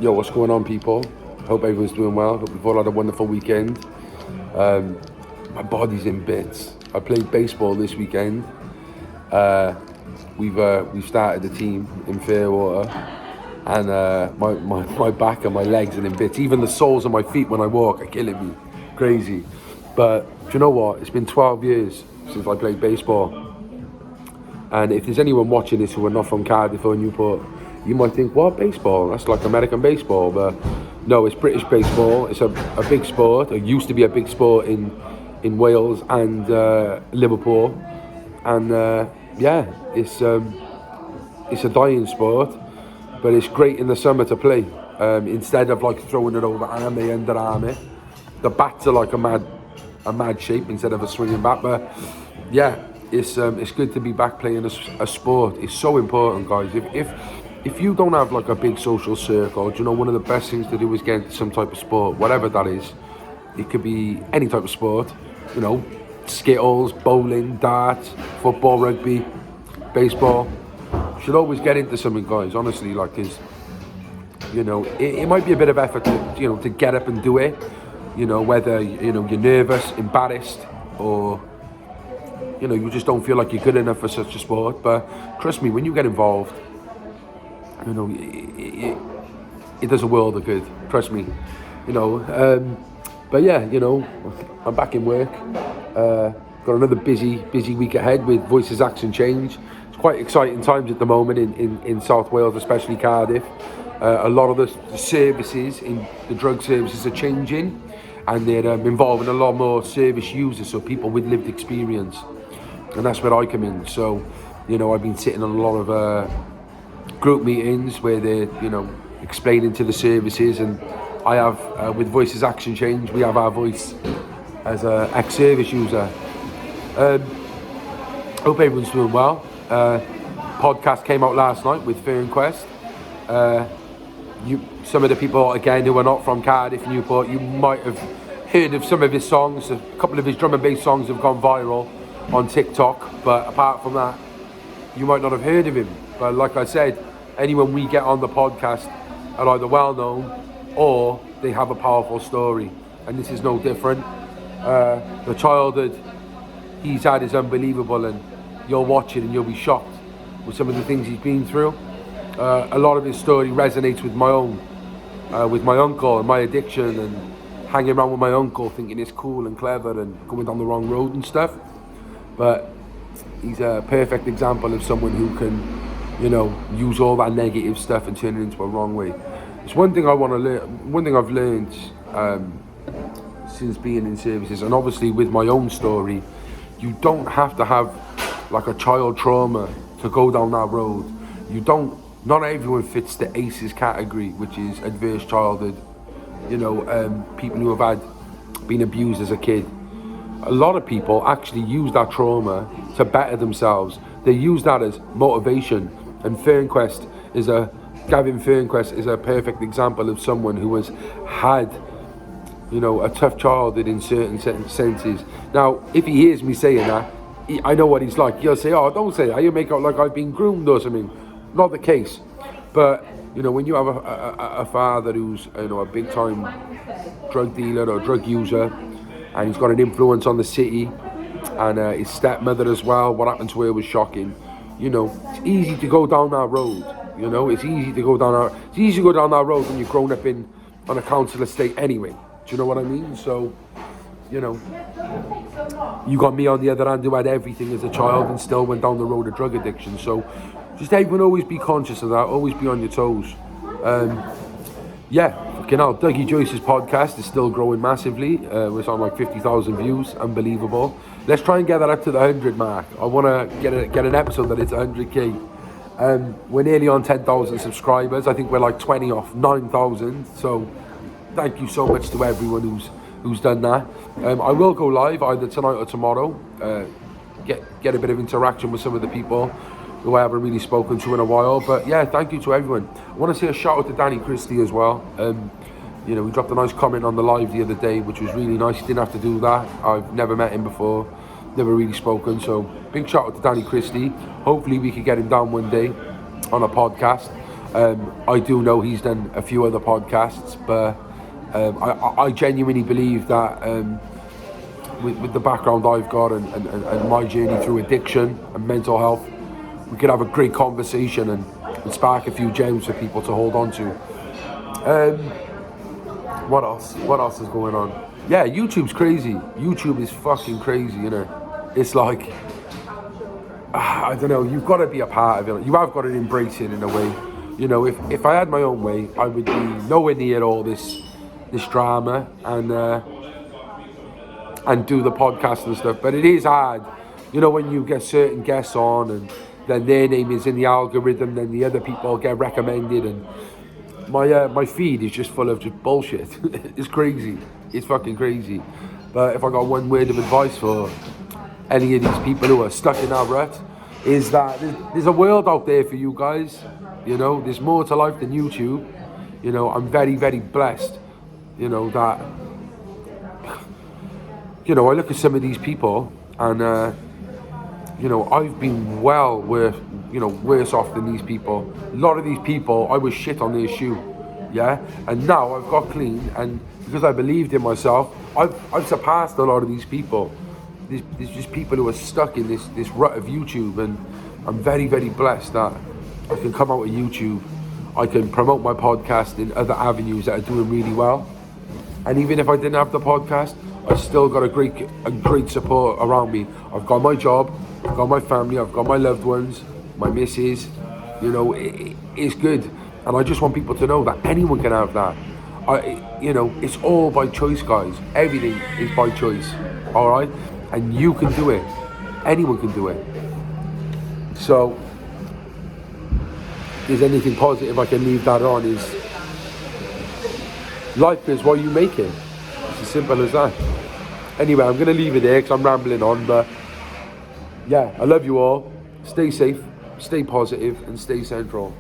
Yo, what's going on, people? Hope everyone's doing well. Hope you've all had a wonderful weekend. My body's in bits. I played baseball this weekend. We've started a team in Fairwater, and my back and my legs are in bits. Even the soles of my feet when I walk are killing me. Crazy. But do you know what? It's been 12 years since I played baseball. And if there's anyone watching this who are not from Cardiff or Newport, you might think, what, baseball? That's like American baseball. But no, it's British baseball. It's a big sport. It used to be a big sport in Wales and Liverpool. And it's a dying sport, but it's great in the summer to play. Instead of like throwing it over arm, they underarm it. The bats are like a mad shape instead of a swinging bat. But yeah, it's good to be back playing a sport. It's so important, guys. If you don't have like a big social circle, do you know one of the best things to do is get into some type of sport, whatever that is. It could be any type of sport, you know, skittles, bowling, darts, football, rugby, baseball. You should always get into something, guys, honestly, like, cause, you know, it might be a bit of effort to get up and do it, you know, whether, you know, you're nervous, embarrassed, or, you know, you just don't feel like you're good enough for such a sport. But trust me, when you get involved, you know, it does a world of good, trust me, you know. But yeah, you know, I'm back in work. Got another busy week ahead with Voices Action Change. It's quite exciting times at the moment in South Wales, especially Cardiff. A lot of the services, in the drug services, are changing, and they're involving a lot more service users, so people with lived experience. And that's where I come in. So, you know, I've been sitting on a lot of group meetings where they're, you know, explaining to the services, and I have, with Voices Action Change, we have our voice as a ex-service user. Hope everyone's doing well. Podcast came out last night with Fernquest. Some of the people, again, who are not from Cardiff, Newport, you might have heard of some of his songs. A couple of his drum and bass songs have gone viral on TikTok, but apart from that, you might not have heard of him. But like I said, anyone we get on the podcast are either well known or they have a powerful story, and this is no different. The childhood he's had is unbelievable, and you'll watch it and you'll be shocked with some of the things he's been through. A lot of his story resonates with my own, with my uncle and my addiction, and hanging around with my uncle thinking it's cool and clever and going down the wrong road and stuff. But he's a perfect example of someone who can, you know, use all that negative stuff and turn it into a wrong way. It's one thing I want to learn. One thing I've learned since being in services, and obviously with my own story, you don't have to have like a child trauma to go down that road. Not everyone fits the ACEs category, which is adverse childhood. You know, people who have been abused as a kid. A lot of people actually use that trauma to better themselves. They use that as motivation. And Gavin Fernquest is a perfect example of someone who has had, you know, a tough childhood in certain senses. Now, if he hears me saying that, I know what he's like. He'll say, "Oh, don't say that. You make out like I've been groomed or something." Not the case. But, you know, when you have a father who's, you know, a big-time drug dealer or drug user, and he's got an influence on the city, and his stepmother as well, what happened to her was shocking. You know, it's easy to go down that road. You know, it's easy to go down that road when you've grown up on a council estate anyway. Do you know what I mean? So, you know, you got me on the other hand who had everything as a child and still went down the road of drug addiction. So just everyone always be conscious of that, always be on your toes. Fucking hell, Dougie Joyce's podcast is still growing massively. It's on like 50,000 views, unbelievable. Let's try and get that up to the 100 mark. I want to get an episode that it's 100k. We're nearly on 10,000 subscribers. I think we're like 20 off 9,000. So thank you so much to everyone who's done that. I will go live either tonight or tomorrow. Get a bit of interaction with some of the people who I haven't really spoken to in a while. But yeah, thank you to everyone. I want to say a shout out to Danny Christie as well. You know, he dropped a nice comment on the live the other day, which was really nice. He didn't have to do that. I've never met him before, never really spoken. So big shout out to Danny Christie. Hopefully we can get him down one day on a podcast. I do know he's done a few other podcasts, but I genuinely believe that with the background I've got and my journey through addiction and mental health, we could have a great conversation and spark a few gems for people to hold on to. What else? What else is going on? Yeah, YouTube's crazy. YouTube is fucking crazy, you know. It's like, I don't know, you've got to be a part of it. You have got to embrace it in a way. You know, if I had my own way, I would be nowhere near all this drama and do the podcast and stuff. But it is hard, you know, when you get certain guests on and then their name is in the algorithm, then the other people get recommended, and my feed is just full of just bullshit. It's crazy. It's fucking crazy. But if I got one word of advice for any of these people who are stuck in that rut, is that there's a world out there for you guys. You know, there's more to life than YouTube. You know, I'm very, very blessed, you know, that, you know, I look at some of these people and, you know, I've been worse off than these people. A lot of these people, I was shit on their shoe, yeah? And now I've got clean, and because I believed in myself, I've surpassed a lot of these people. There's just people who are stuck in this rut of YouTube, and I'm very, very blessed that I can come out of YouTube. I can promote my podcast in other avenues that are doing really well. And even if I didn't have the podcast, I still got a great support around me. I've got my job, I've got my family, I've got my loved ones, my missus. You know, it's good. And I just want people to know that anyone can have that. You know, it's all by choice, guys. Everything is by choice, all right? And you can do it. Anyone can do it. So, if there's anything positive I can leave that on is, life is what you make it. It's as simple as that. Anyway, I'm going to leave it there because I'm rambling on. But yeah, I love you all. Stay safe, stay positive, and stay central.